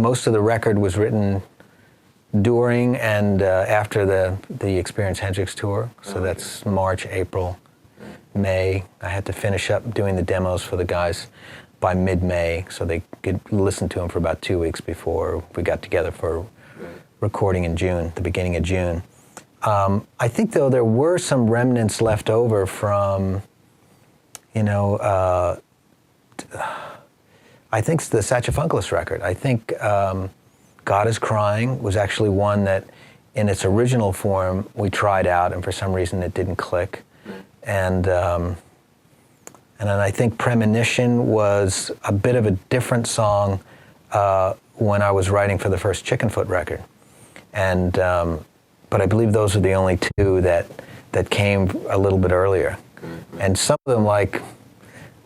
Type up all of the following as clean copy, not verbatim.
most of the record was written during and after the Experience Hendrix tour. So that's March, April, May. I had to finish up doing the demos for the guys by mid-May, so they could listen to them for about 2 weeks before we got together for recording in June, the beginning of June. I think, though, there were some remnants left over from, you know, I think the Satriani record. I think God is Crying was actually one that, in its original form, we tried out, and for some reason it didn't click. And then I think Premonition was a bit of a different song when I was writing for the first Chickenfoot record. And but I believe those are the only two that came a little bit earlier. And some of them, like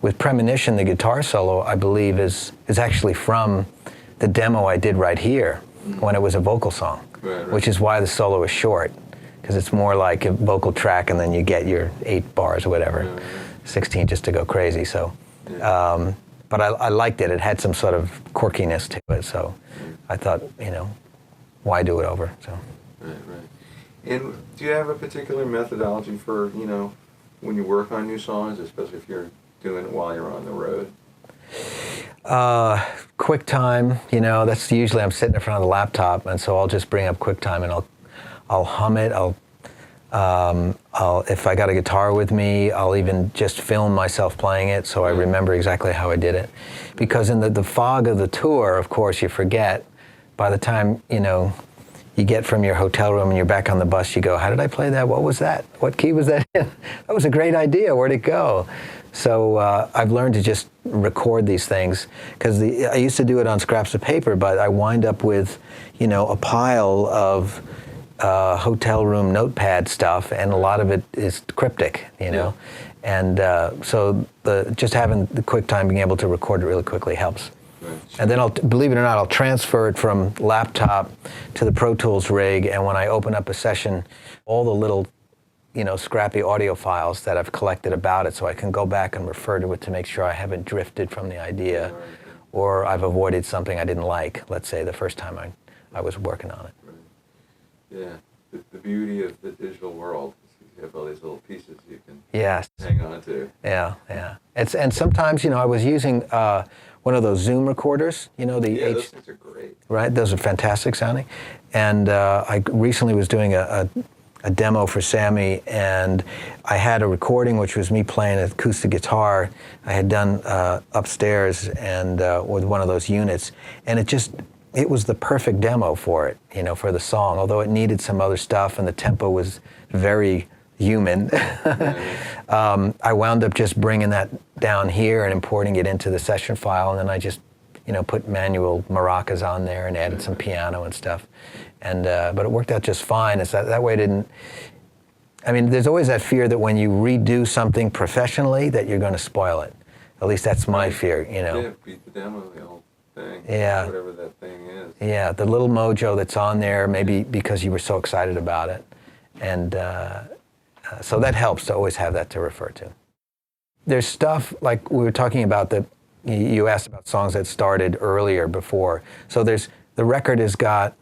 with Premonition, the guitar solo, I believe, is actually from the demo I did right here when it was a vocal song, which is why the solo is short, because it's more like a vocal track and then you get your 8 bars or whatever. 16 just to go crazy. So, but I liked it. It had some sort of quirkiness to it. So I thought, you know, why do it over? So. Right. And do you have a particular methodology for, you know, when you work on new songs, especially if you're doing it while you're on the road? QuickTime, you know, that's usually I'm sitting in front of the laptop, and so I'll just bring up QuickTime and I'll hum it. I'll if I got a guitar with me, I'll even just film myself playing it so I remember exactly how I did it. Because in the fog of the tour, of course, you forget. By the time, you know, you get from your hotel room and you're back on the bus, you go, how did I play that? What was that? What key was that in? That was a great idea. Where'd it go? So I've learned to just record these things, because I used to do it on scraps of paper, but I wind up with, you know, a pile of hotel room notepad stuff, and a lot of it is cryptic, you know. And so just having the QuickTime, being able to record it really quickly helps. And then believe it or not, I'll transfer it from laptop to the Pro Tools rig, and when I open up a session, all the little, you know, scrappy audio files that I've collected about it, so I can go back and refer to it to make sure I haven't drifted from the idea, or I've avoided something I didn't like, let's say, the first time I was working on it. Yeah, the beauty of the digital world is you have all these little pieces you can hang on to. Yeah. And sometimes, you know, I was using one of those Zoom recorders, you know, those things are great. Right, those are fantastic sounding. And I recently was doing a demo for Sammy, and I had a recording which was me playing an acoustic guitar I had done upstairs and with one of those units, and it was the perfect demo for it, you know, for the song, although it needed some other stuff and the tempo was very human. I wound up just bringing that down here and importing it into the session file, and then I just, you know, put manual maracas on there and added some piano and stuff. And but it worked out just fine. It's that way it didn't, I mean, there's always that fear that when you redo something professionally that you're going to spoil it. At least that's my fear, you know. Yeah, beat the demo, the whole thing. Yeah. Whatever that thing is. Yeah, the little mojo that's on there, maybe because you were so excited about it. And so that helps to always have that to refer to. There's stuff, like we were talking about, that you asked about songs that started earlier before. So the record has got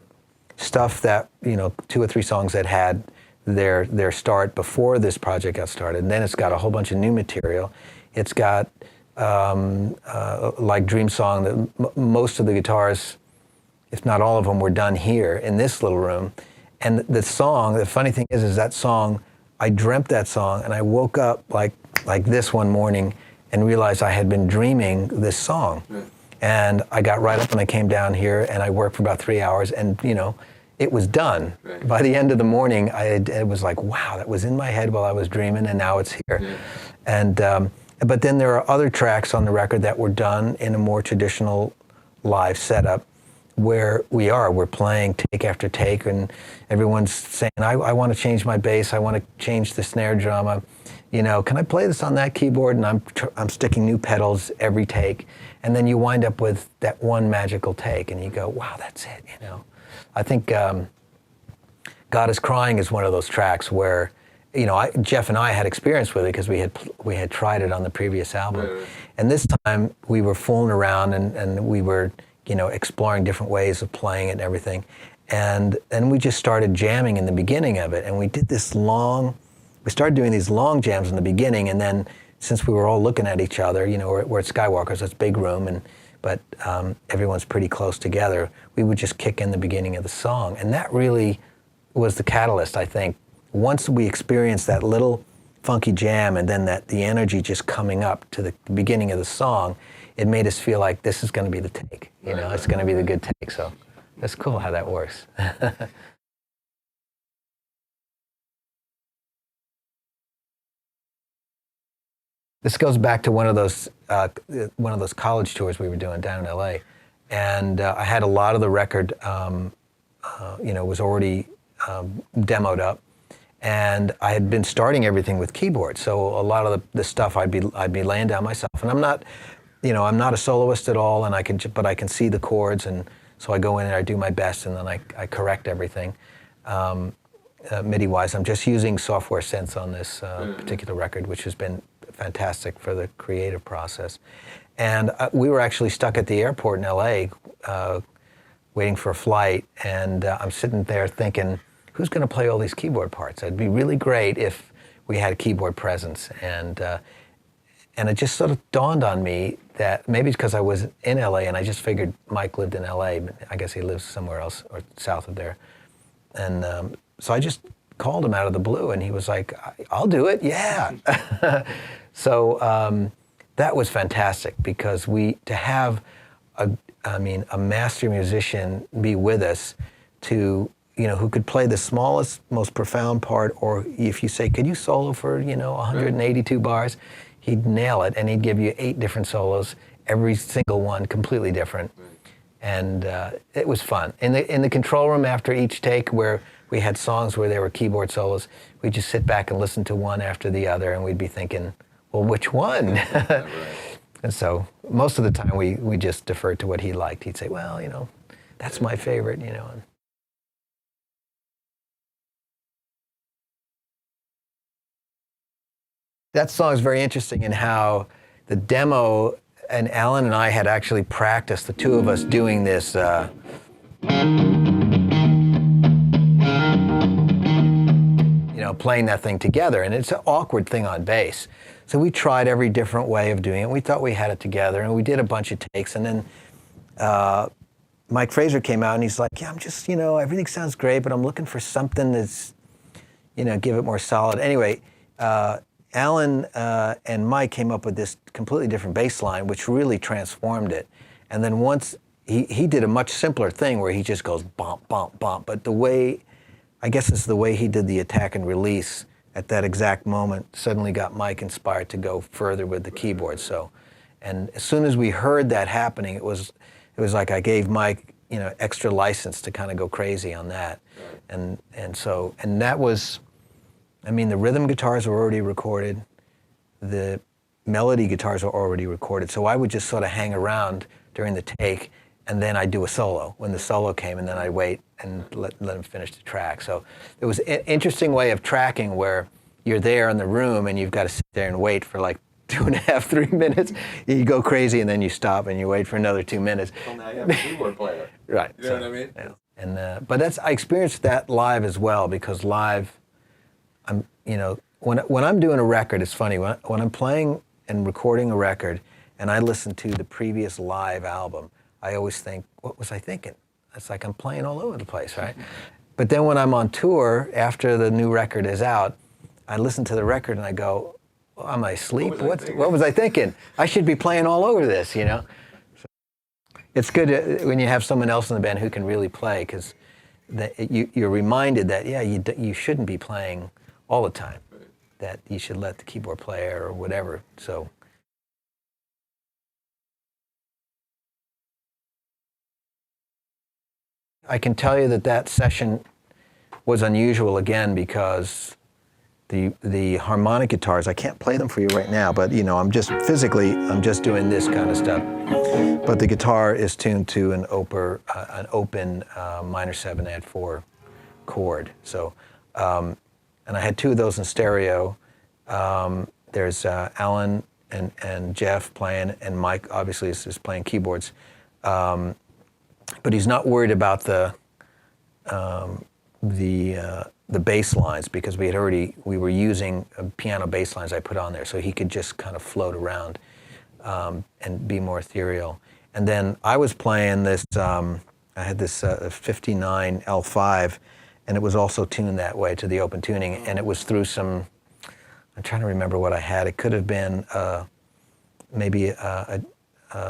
stuff that, you know, 2 or 3 songs that had their start before this project got started. And then it's got a whole bunch of new material. It's got, like Dream Song, that most of the guitars, if not all of them, were done here in this little room. And the song, the funny thing is that song, I dreamt that song, and I woke up like this one morning and realized I had been dreaming this song. Right. And I got right up and I came down here and I worked for about 3 hours, and, you know, it was done. Right. By the end of the morning, it was like, wow, that was in my head while I was dreaming, and now it's here. Yeah. And but then there are other tracks on the record that were done in a more traditional live setup, where we're playing take after take, and everyone's saying, I want to change my bass, I want to change the snare drum, you know, can I play this on that keyboard? And I'm sticking new pedals every take, and then you wind up with that one magical take, and you go, wow, that's it, you know. I think God is Crying is one of those tracks where, you know, Jeff and I had experience with it because we had tried it on the previous album. Right. And this time we were fooling around and we were exploring different ways of playing it and everything. And then we just started jamming in the beginning of it. And we started doing these long jams in the beginning. And then since we were all looking at each other, we're at Skywalker's, it's a big room, but everyone's pretty close together, we would just kick in the beginning of the song. And that really was the catalyst, I think. Once we experienced that little funky jam and then the energy just coming up to the beginning of the song, it made us feel like this is going to be the take. It's going to be the good take. So that's cool how that works. This goes back to one of those college tours we were doing down in LA, and I had a lot of the record, was already demoed up, and I had been starting everything with keyboard. So a lot of the stuff I'd be laying down myself, and I'm not a soloist at all, and but I can see the chords, and so I go in and I do my best, and then I correct everything. MIDI-wise, I'm just using software synths on this particular record, which has been fantastic for the creative process. And we were actually stuck at the airport in LA waiting for a flight, and I'm sitting there thinking, who's going to play all these keyboard parts? It'd be really great if we had a keyboard presence. And it just sort of dawned on me that maybe it's because I was in LA and I just figured Mike lived in LA, but I guess he lives somewhere else or south of there. And so I just called him out of the blue, and he was like, I'll do it, yeah. So that was fantastic, because to have a master musician be with us who could play the smallest, most profound part, or if you say, could you solo for, 182 bars, he'd nail it, and he'd give you 8 different solos, every single one completely different. And it was fun. In the control room after each take, where we had songs where there were keyboard solos, we'd just sit back and listen to one after the other, and we'd be thinking, well, which one? And so most of the time we just deferred to what he liked. He'd say, well, that's my favorite, That song is very interesting in how the demo, and Alan and I had actually practiced, the two of us doing this playing that thing together, and it's an awkward thing on bass. So we tried every different way of doing it. We thought we had it together, and we did a bunch of takes, and then Mike Fraser came out, and he's like, yeah, I'm just, everything sounds great, but I'm looking for something that's, give it more solid. Anyway, Alan and Mike came up with this completely different bass line, which really transformed it. And then once, he did a much simpler thing where he just goes bump, bump, bump, but I guess it's the way he did the attack and release at that exact moment suddenly got Mike inspired to go further with the keyboard. So, and as soon as we heard that happening, it was like I gave Mike, extra license to kind of go crazy on that. And that was, the rhythm guitars were already recorded, the melody guitars were already recorded. So I would just sort of hang around during the take, and then I'd do a solo when the solo came, and then I'd wait and let him finish the track. So it was an interesting way of tracking where you're there in the room and you've got to sit there and wait for like 2.5, 3 minutes. You go crazy and then you stop and you wait for another 2 minutes. Well, now you have a keyboard player. Right. You know what I mean? Yeah. And but I experienced that live as well, because live, when I'm doing a record, it's funny, when I'm playing and recording a record and I listen to the previous live album, I always think, what was I thinking? It's like I'm playing all over the place, right? But then when I'm on tour, after the new record is out, I listen to the record and I go, well, am I asleep? What was I thinking? I should be playing all over this, So it's good when you have someone else in the band who can really play, because you're reminded that, you shouldn't be playing all the time, that you should let the keyboard player or whatever. So. I can tell you that session was unusual again, because the harmonic guitars, I can't play them for you right now, but I'm just doing this kind of stuff. But the guitar is tuned to an open minor 7 add 4 chord. So, and I had 2 of those in stereo. There's Alan and Jeff playing, and Mike obviously is playing keyboards. but he's not worried about the bass lines, because we were using piano bass lines I put on there, so he could just kind of float around and be more ethereal. And then I was playing this, I had this 59 L5, and it was also tuned that way to the open tuning, and it was through some, I'm trying to remember what I had. It could have been maybe a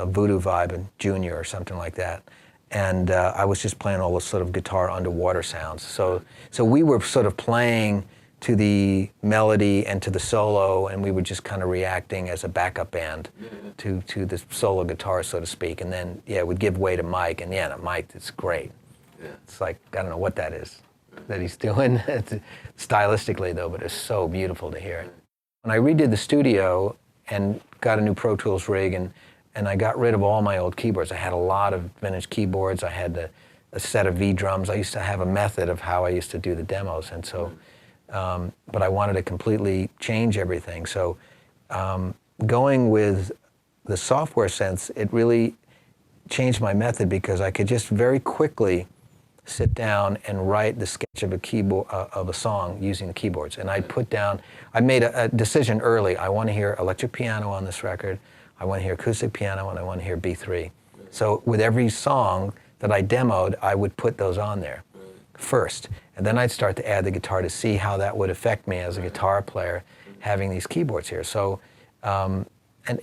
Voodoo Vibe in Junior or something like that. And I was just playing all those sort of guitar underwater sounds. So we were sort of playing to the melody and to the solo, and we were just kind of reacting as a backup band to the solo guitar, so to speak. And then, it would give way to Mike, and the Mike, it's great. Yeah. It's like, I don't know what that is that he's doing stylistically, though, but it's so beautiful to hear it. When I redid the studio and got a new Pro Tools rig, and I got rid of all my old keyboards. I had a lot of vintage keyboards. I had a set of V drums. I used to have a method of how I used to do the demos, and so, but I wanted to completely change everything. So going with the software synths, it really changed my method, because I could just very quickly sit down and write the sketch of a keyboard of a song using the keyboards. And I made a decision early. I want to hear electric piano on this record. I want to hear acoustic piano, and I want to hear B3. So with every song that I demoed, I would put those on there first. And then I'd start to add the guitar to see how that would affect me as a guitar player, having these keyboards here. So, and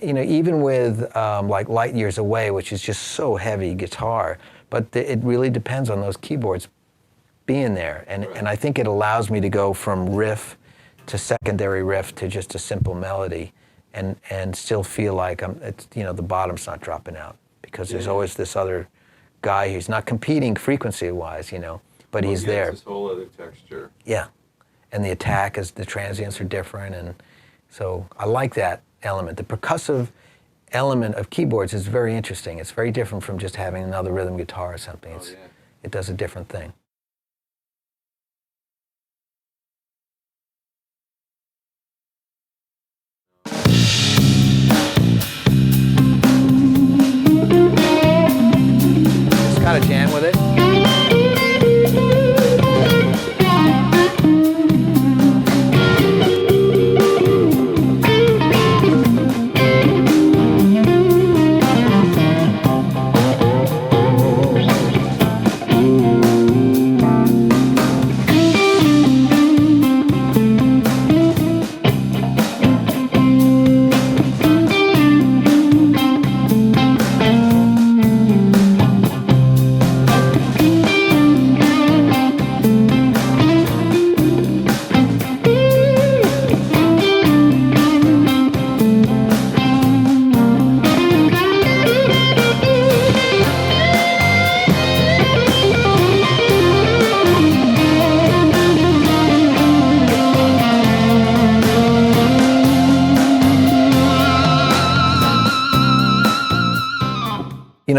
even with like Light Years Away, which is just so heavy guitar, but it really depends on those keyboards being there. And I think it allows me to go from riff to secondary riff to just a simple melody. And still feel like the bottom's not dropping out, because there's always this other guy who's not competing frequency-wise, but he's there. It's this whole other texture. Yeah, and the attack is, the transients are different, and so I like that element. The percussive element of keyboards is very interesting. It's very different from just having another rhythm guitar or something. It does a different thing. Got a jam with it.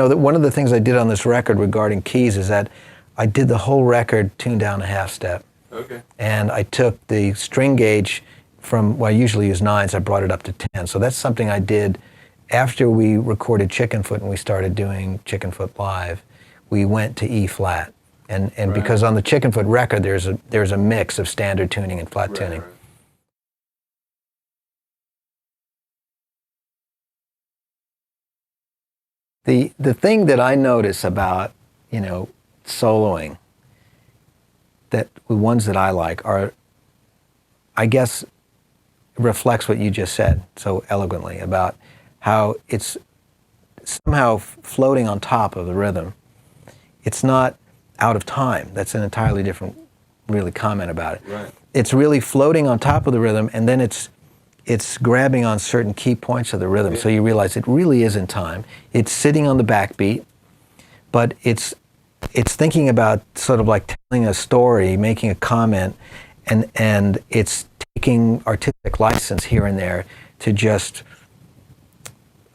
One of the things I did on this record regarding keys is that I did the whole record tuned down a half step. Okay. And I took the string gauge from, well, I usually use 9s, I brought it up to 10. So that's something I did after we recorded Chickenfoot and we started doing Chickenfoot Live. We went to E flat. And because on the Chickenfoot record, there's a mix of standard tuning and flat tuning. Right. The thing that I notice about, soloing, that the ones that I like are, I guess, reflects what you just said so eloquently about how it's somehow floating on top of the rhythm. It's not out of time. That's an entirely different, really, comment about it. Right. It's really floating on top of the rhythm, and then it's grabbing on certain key points of the rhythm, so you realize it really is in time. It's sitting on the backbeat, but it's thinking about sort of like telling a story, making a comment, and it's taking artistic license here and there to just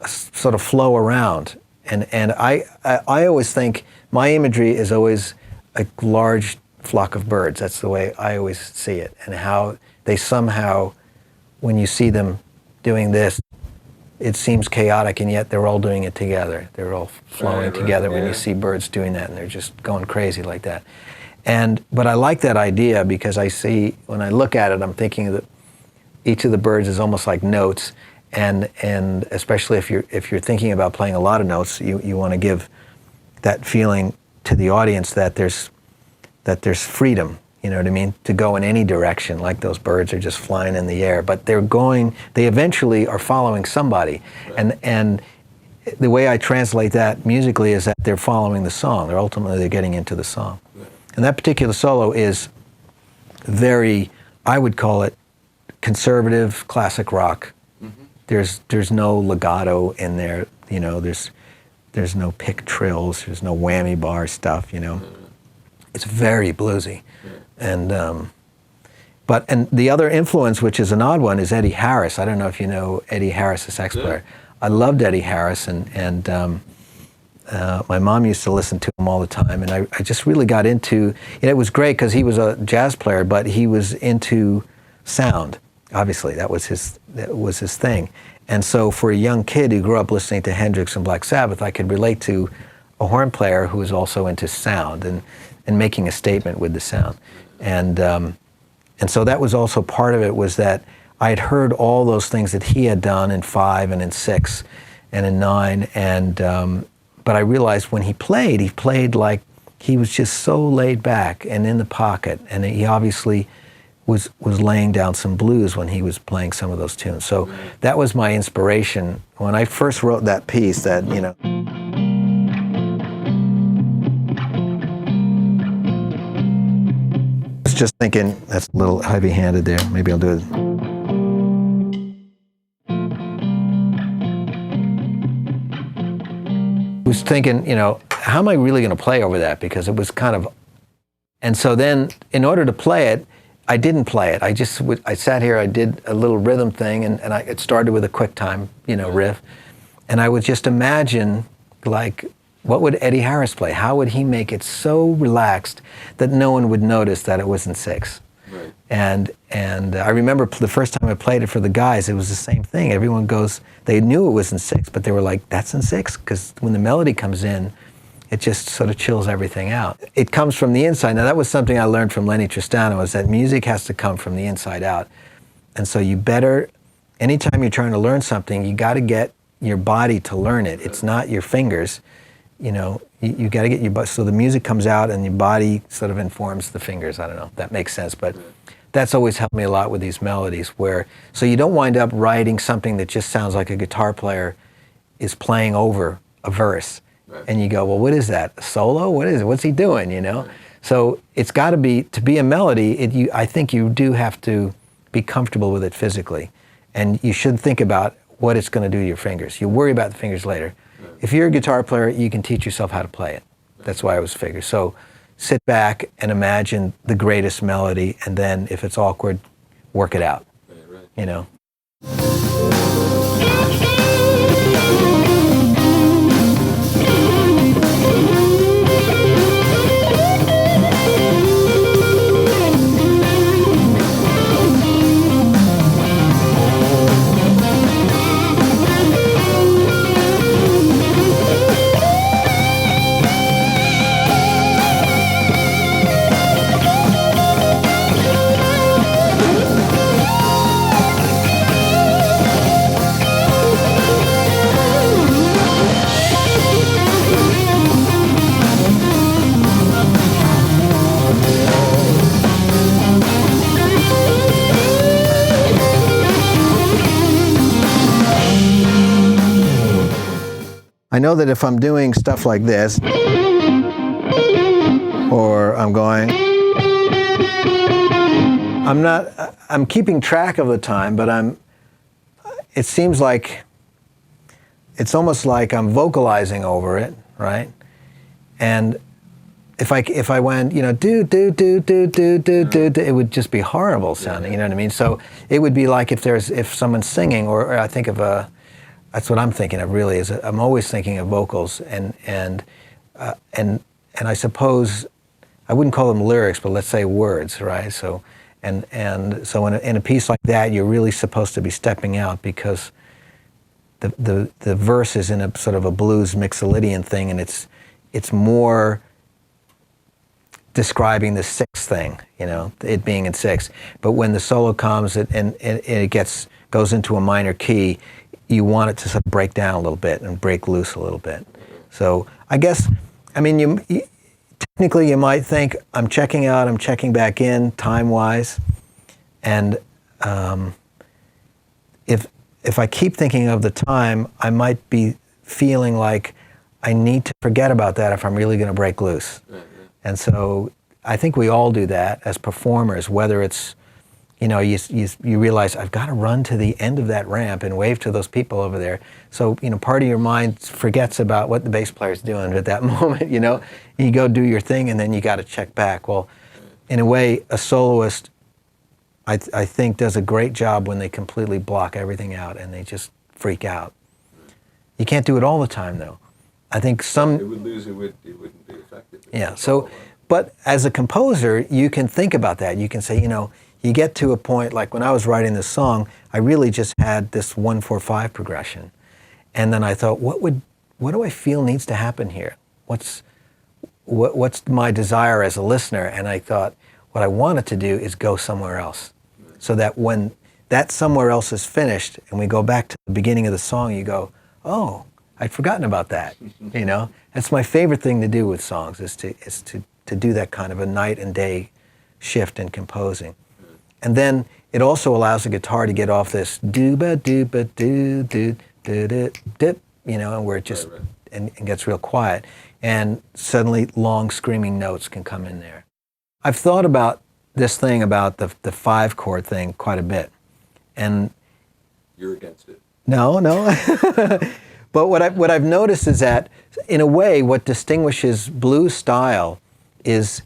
sort of flow around. And I always think my imagery is always a large flock of birds. That's the way I always see it, and how they somehow, when you see them doing this, it seems chaotic, and yet they're all doing it together. They're all flowing together when you see birds doing that, and they're just going crazy like that. But I like that idea because I see, when I look at it, I'm thinking that each of the birds is almost like notes, and especially if you're thinking about playing a lot of notes, you want to give that feeling to the audience that there's freedom. You know what I mean? To go in any direction, like those birds are just flying in the air. But they eventually are following somebody. Right. And the way I translate that musically is that they're following the song. They're getting into the song. Right. And that particular solo is very, I would call it conservative classic rock. Mm-hmm. There's no legato in there, you know, there's no pick trills, there's no whammy bar stuff, you know. Mm-hmm. It's very bluesy. And the other influence, which is an odd one, is Eddie Harris. I don't know if you know Eddie Harris, the sax player. I loved Eddie Harris, and my mom used to listen to him all the time, and I just really got into, it was great because he was a jazz player, but he was into sound. Obviously, that was his thing. And so for a young kid who grew up listening to Hendrix and Black Sabbath, I could relate to a horn player who was also into sound and making a statement with the sound. And so that was also part of it, was that I had heard all those things that he had done in 5 and in 6 and in 9, but I realized when he played like he was just so laid back and in the pocket, and he obviously was laying down some blues when he was playing some of those tunes. So that was my inspiration when I first wrote that piece, that, you know. Just thinking that's a little heavy-handed there. Maybe I'll do it. I was thinking, you know, how am I really going to play over that? Because it was kind of, and so then in order to play it, I didn't play it. I sat here, I did a little rhythm thing, and it started with a quick time, you know, riff, and I would just imagine, like, what would Eddie Harris play? How would he make it so relaxed that no one would notice that it was in 6? Right. And I remember the first time I played it for the guys, it was the same thing. Everyone goes, they knew it was in 6, but they were like, that's in 6? Because when the melody comes in, it just sort of chills everything out. It comes from the inside. Now that was something I learned from Lenny Tristano, is that music has to come from the inside out. And so you better, anytime you're trying to learn something, you got to get your body to learn it. It's not your fingers. You know, you got to get your body, so the music comes out and your body sort of informs the fingers. I don't know if that makes sense, but that's always helped me a lot with these melodies, so you don't wind up writing something that just sounds like a guitar player is playing over a verse. Right. And you go, well, what is that? A solo? What is it? What's he doing, you know? Right. So it's got to be a melody, I think you do have to be comfortable with it physically. And you should think about what it's going to do to your fingers. You worry about the fingers later. If you're a guitar player, you can teach yourself how to play it. That's why I was figured. So sit back and imagine the greatest melody, and then if it's awkward, work it out. Right. You know? I know that if I'm doing stuff like this, or I'm going, I'm keeping track of the time, but it seems like, it's almost like I'm vocalizing over it, right? And if I went, you know, do, it would just be horrible sounding, you know what I mean? So it would be like if someone's singing, or I think of that's what I'm thinking of really, is I'm always thinking of vocals, and I suppose I wouldn't call them lyrics, but let's say words, right? So so in a piece like that, you're really supposed to be stepping out, because the verse is in a sort of a blues mixolydian thing, and it's more describing the sixth thing, you know, it being in six. But when the solo comes and it goes into a minor key, you want it to sort of break down a little bit and break loose a little bit. So I guess, I mean, you technically you might think I'm checking out, I'm checking back in time-wise, and if I keep thinking of the time, I might be feeling like I need to forget about that if I'm really going to break loose. Right. And so I think we all do that as performers, whether it's, you know, you realize I've got to run to the end of that ramp and wave to those people over there. So, you know, part of your mind forgets about what the bass player's doing at that moment, you know. You go do your thing and then you got to check back. Well, in a way, a soloist, I think, does a great job when they completely block everything out and they just freak out. You can't do it all the time, though. I think some... It would lose, it wouldn't be effective. Yeah, so, but as a composer, you can think about that. You can say, you know, you get to a point, like when I was writing this song, I really just had this 1-4-5 progression. And then I thought, what do I feel needs to happen here? What's my desire as a listener? And I thought, what I wanted to do is go somewhere else. So that when that somewhere else is finished and we go back to the beginning of the song, you go, oh, I'd forgotten about that. You know, that's my favorite thing to do with songs, is to do that kind of a night and day shift in composing. And then it also allows the guitar to get off this do-ba-do-ba-do-do-do-do-dip, you know, and where it just and gets real quiet. And suddenly long screaming notes can come in there. I've thought about this thing about the 5-chord thing quite a bit. And you're against it. No. But what I've noticed is that, in a way, what distinguishes blues style is,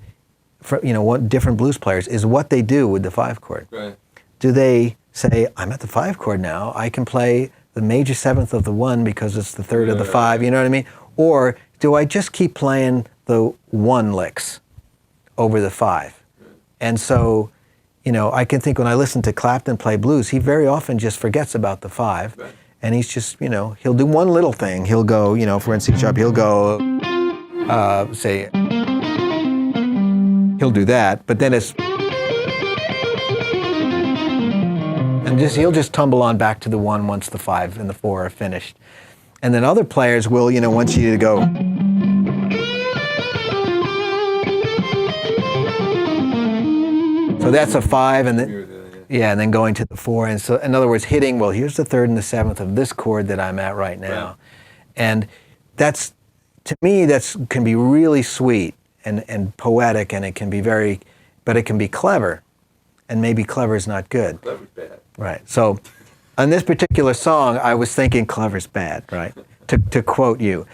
you know, what different blues players is what they do with the 5-chord. Right. Do they say, I'm at the 5-chord now, I can play the major 7th of the 1 because it's the 3rd of the 5, you know what I mean? Or do I just keep playing the 1 licks over the 5? And so, you know, I can think when I listen to Clapton play blues, he very often just forgets about the 5. Right. And he's just, you know, he'll do one little thing. He'll go, you know, for instance, C sharp, he'll go, say, he'll do that, but then it's, and he'll just tumble on back to the 1 once the 5 and the 4 are finished. And then other players will, you know, want you to go, so that's a 5, and then, and then going to the 4. And so, in other words, hitting, well, here's the 3rd and the 7th of this chord that I'm at right now. Right. And that's, to me, can be really sweet and poetic, and it can be but it can be clever. And maybe clever is not good. Clever's bad. Right. So, on this particular song, I was thinking clever's bad, right? to quote you.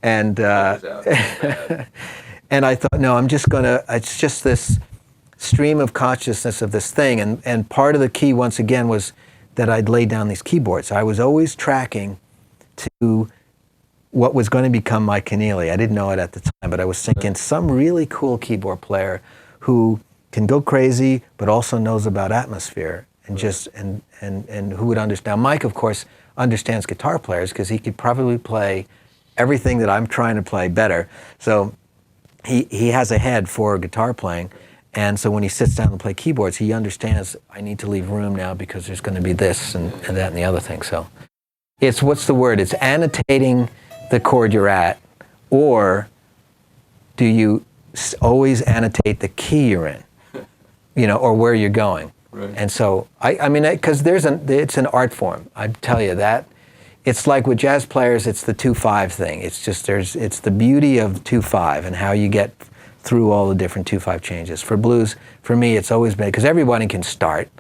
And, and I thought, no, it's just this stream of consciousness of this thing, and part of the key once again was that I'd laid down these keyboards. I was always tracking to what was going to become my Keneally. I didn't know it at the time, but I was thinking some really cool keyboard player who can go crazy but also knows about atmosphere and just and who would understand. Now, Mike, of course, understands guitar players because he could probably play everything that I'm trying to play better. So he has a head for guitar playing. And so when he sits down to play keyboards, he understands I need to leave room now because there's going to be this and that and the other thing. So it's, what's the word? It's annotating the chord you're at, or do you always annotate the key you're in, you know, or where you're going? Right. And so, I mean, because it's an art form. I tell you that. It's like with jazz players, it's the 2-5 thing. It's just, it's the beauty of 2-5 and how you get through all the different 2-5 changes. For blues, for me, it's always been, because everybody can start,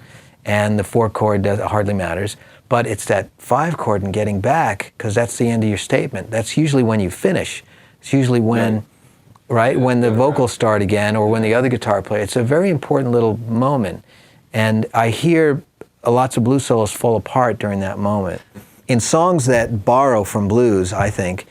and the 4-chord hardly matters, but it's that 5-chord and getting back, because that's the end of your statement. That's usually when you finish. It's usually when, right, when the vocals start again, or when the other guitar player. It's a very important little moment, and I hear lots of blues solos fall apart during that moment. In songs that borrow from blues, I think,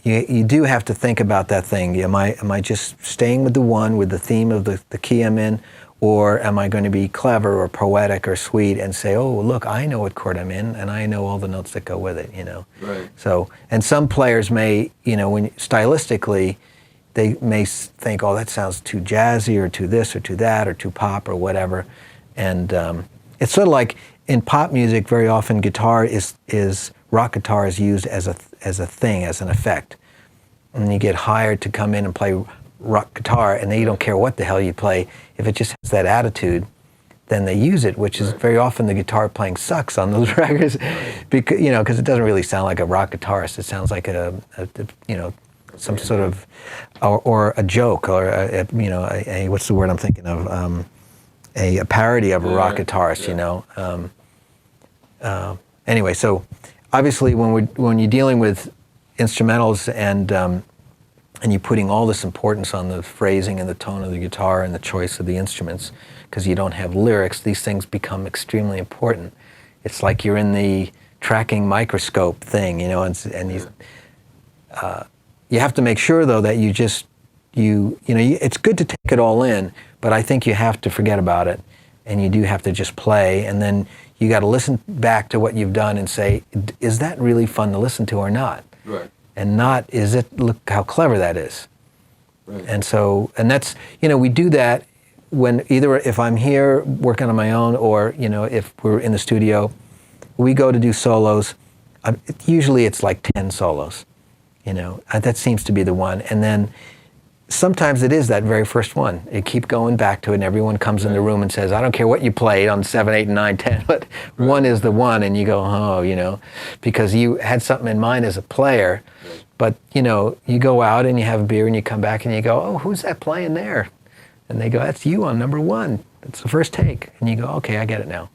you do have to think about that thing. Am I just staying with the 1, with the theme of the key I'm in, or am I going to be clever or poetic or sweet and say, oh, look, I know what chord I'm in, and I know all the notes that go with it, you know. Right. So, and some players may, you know, when stylistically, they may think, oh, that sounds too jazzy or too this or too that or too pop or whatever. And it's sort of like in pop music, very often rock guitar is used as a thing, as an effect. And you get hired to come in and play rock guitar, and then you don't care what the hell you play. If it just has that attitude, then they use it, which is very often the guitar playing sucks on those records, because it doesn't really sound like a rock guitarist. It sounds like some sort of, or a joke, or a what's the word I'm thinking of? A parody of a rock guitarist, you know. Anyway, so obviously when you're dealing with instrumentals and you're putting all this importance on the phrasing and the tone of the guitar and the choice of the instruments, because you don't have lyrics, these things become extremely important. It's like you're in the tracking microscope thing, you know, and you have to make sure though that it's good to take it all in, but I think you have to forget about it, and you do have to just play, and then you got to listen back to what you've done and say, is that really fun to listen to or not? Right. And not, look how clever that is. Right. And that's, we do that when either if I'm here working on my own, or, if we're in the studio, we go to do solos. Usually it's like 10 solos, that seems to be the one. And then sometimes it is that very first one. You keep going back to it, and everyone comes in the room and says, I don't care what you played on 7, 8, and 9, 10, but one is the one, and you go, oh, because you had something in mind as a player, but, you go out and you have a beer and you come back and you go, oh, who's that playing there? And they go, that's you on number 1. That's the first take. And you go, okay, I get it now.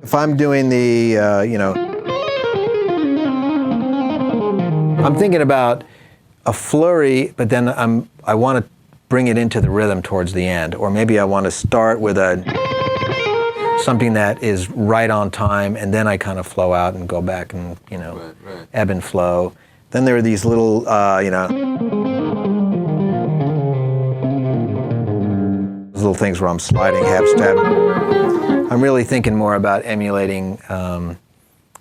If I'm doing the, I'm thinking about a flurry, but then I want to bring it into the rhythm towards the end, or maybe I want to start with something that is right on time, and then I kind of flow out and go back and ebb and flow. Then there are these little, little things where I'm sliding half step. I'm really thinking more about emulating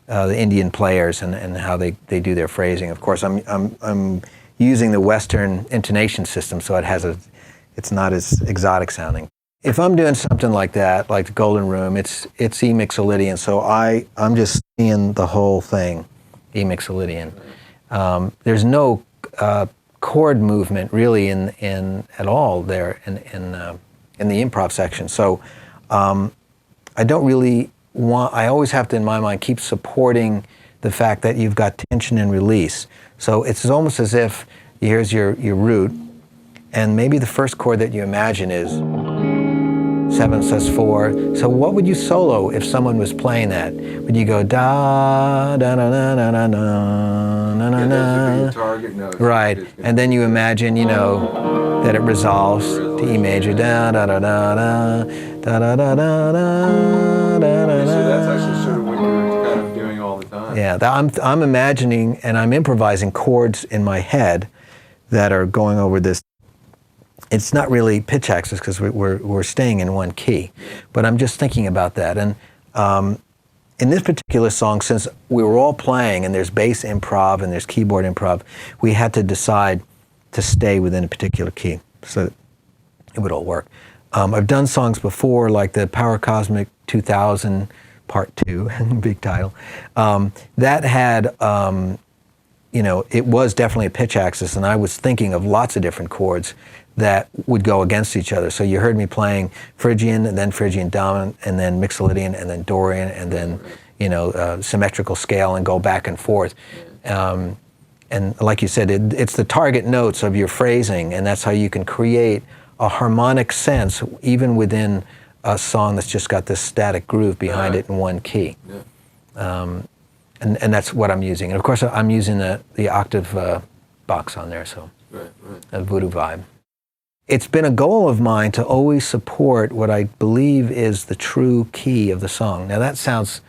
the Indian players and how they do their phrasing. Of course, I'm using the Western intonation system, so it's not as exotic sounding. If I'm doing something like that, like the Golden Room, it's E mixolydian, so I'm just seeing the whole thing, E mixolydian. There's no chord movement really in at all there in the improv section. So. I don't really I always have to, in my mind, keep supporting the fact that you've got tension and release. So it's almost as if here's your root, and maybe the first chord that you imagine is 7/4. So what would you solo if someone was playing that? Would you go da da da da da da da da da? Target notes. Right, and then you imagine, that it resolves to E major, da da da da da da da da da da da. So that's actually sort of what you're kind of doing all the time. Yeah, I'm imagining and I'm improvising chords in my head that are going over this. It's not really pitch axis because we're staying in one key, but I'm just thinking about that. And in this particular song, since we were all playing and there's bass improv and there's keyboard improv, we had to decide to stay within a particular key so that it would all work. I've done songs before, like the Power Cosmic 2000 Part 2, big title. That had it was definitely a pitch axis, and I was thinking of lots of different chords that would go against each other. So you heard me playing Phrygian, and then Phrygian dominant, and then Mixolydian, and then Dorian, and then symmetrical scale, and go back and forth. And like you said, it's the target notes of your phrasing, and that's how you can create a harmonic sense even within a song that's just got this static groove behind it in one key. Yeah. And that's what I'm using. And of course, I'm using the octave box on there, so a voodoo vibe. It's been a goal of mine to always support what I believe is the true key of the song. Now that sounds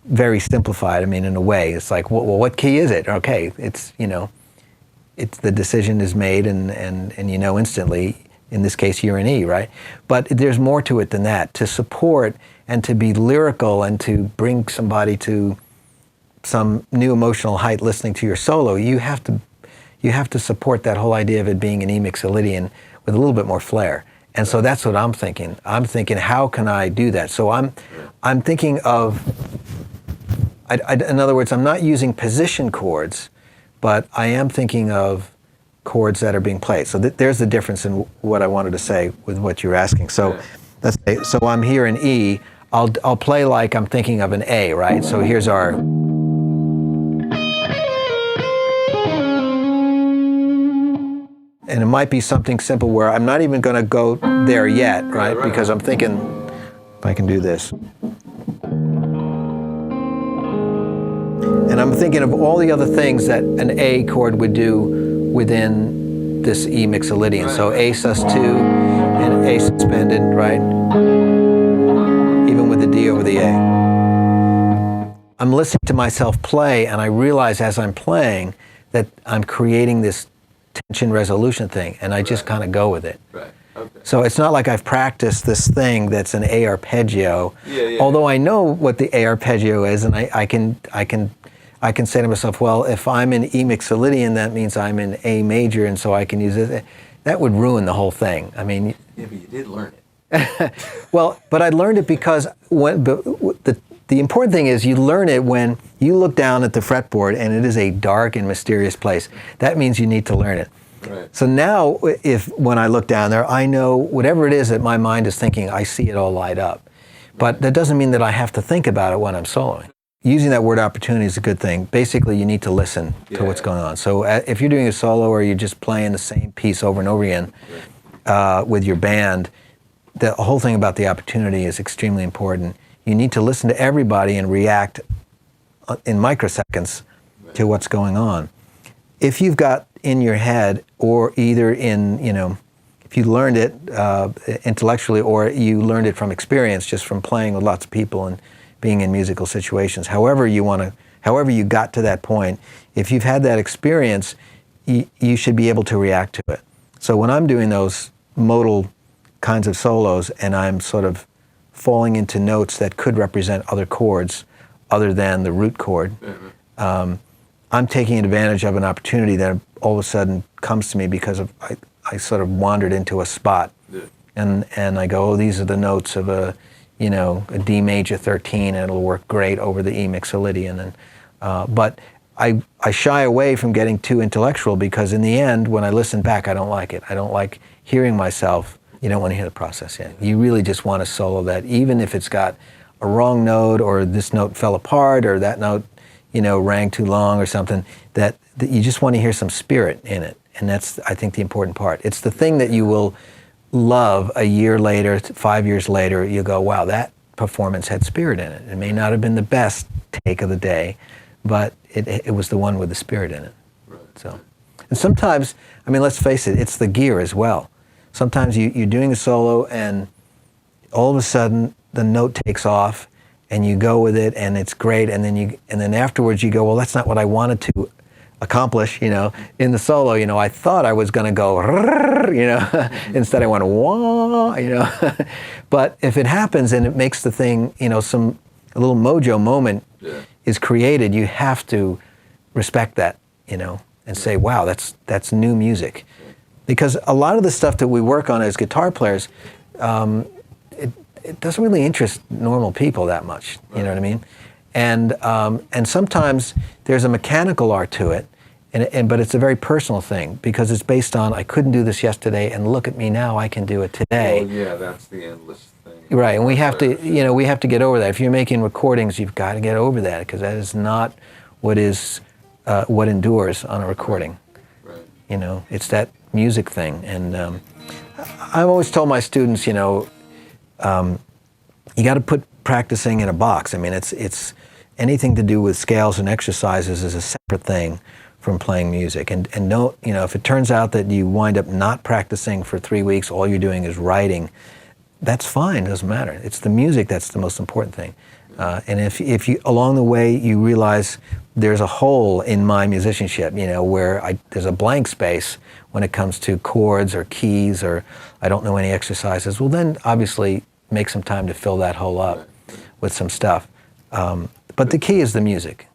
very simplified. I mean, in a way, it's like, well, what key is it? Okay, it's the decision is made, and instantly. In this case, you're in E, right? But there's more to it than that. To support and to be lyrical and to bring somebody to some new emotional height listening to your solo, you have to support that whole idea of it being an E Mixolydian with a little bit more flair. And so that's what I'm thinking. I'm thinking, how can I do that? So I'm thinking of, in other words, I'm not using position chords, but I am thinking of chords that are being played. So there's the difference in what I wanted to say with what you're asking. So let's say, so I'm here in E, I'll play like I'm thinking of an A, right? So here's our, and it might be something simple where I'm not even going to go there yet, right? Because I'm thinking, if I can do this. And I'm thinking of all the other things that an A chord would do within this E Mixolydian. So A sus2 and A suspended, right? Even with the D over the A. I'm listening to myself play, and I realize as I'm playing that I'm creating this tension resolution thing, and I just kind of go with it. Right. Okay. So it's not like I've practiced this thing that's an A arpeggio, although I know what the A arpeggio is, and I can say to myself, well, if I'm in E Mixolydian, that means I'm in A major, and so I can use it. That would ruin the whole thing. I mean, yeah, but you did learn it. Well, but I learned it because the important thing is you learn it when you look down at the fretboard and it is a dark and mysterious place. That means you need to learn it. Right. So now, when I look down there, I know whatever it is that my mind is thinking, I see it all light up. But that doesn't mean that I have to think about it when I'm soloing. Using that word opportunity is a good thing. Basically, you need to listen to what's going on. So if you're doing a solo or you're just playing the same piece over and over again with your band, the whole thing about the opportunity is extremely important. You need to listen to everybody and react in microseconds to what's going on. If you've got in your head, or either in, if you learned it intellectually or you learned it from experience, just from playing with lots of people and being in musical situations, however you got to that point, if you've had that experience, you should be able to react to it. So when I'm doing those modal kinds of solos and I'm sort of falling into notes that could represent other chords other than the root chord, I'm taking advantage of an opportunity that all of a sudden comes to me because I sort of wandered into a spot, and I go, oh, these are the notes of a D major 13, and it'll work great over the E Mixolydian. But I shy away from getting too intellectual because in the end, when I listen back, I don't like it. I don't like hearing myself. You don't want to hear the process yet. You really just want to solo that, even if it's got a wrong note or this note fell apart or that note, rang too long or something, that you just want to hear some spirit in it. And that's, I think, the important part. It's the thing that you will love a year later, 5 years later, you go, wow, that performance had spirit in it. It may not have been the best take of the day, but it was the one with the spirit in it. Right. So, and sometimes, I mean, let's face it, it's the gear as well. Sometimes you're doing a solo and all of a sudden the note takes off and you go with it and it's great, and then afterwards you go, well, that's not what I wanted to accomplish, in the solo. I thought I was going to go, instead I went wah, But if it happens and it makes the thing, a little mojo moment is created, you have to respect that, and say, wow, that's new music. Because a lot of the stuff that we work on as guitar players, it doesn't really interest normal people that much, you know what I mean? And sometimes there's a mechanical art to it But it's a very personal thing because it's based on I couldn't do this yesterday, and look at me now, I can do it today. Well, yeah, that's the endless thing. Right, and we have to, we have to get over that. If you're making recordings, you've got to get over that because that is not what endures on a recording. Right. It's that music thing. And I've always told my students, you got to put practicing in a box. I mean, it's anything to do with scales and exercises is a separate thing from playing music. And don't, if it turns out that you wind up not practicing for 3 weeks, all you're doing is writing, that's fine, it doesn't matter. It's the music that's the most important thing. And if you, along the way, you realize there's a hole in my musicianship, where there's a blank space when it comes to chords or keys, or I don't know any exercises, well then obviously make some time to fill that hole up with some stuff. But the key is the music.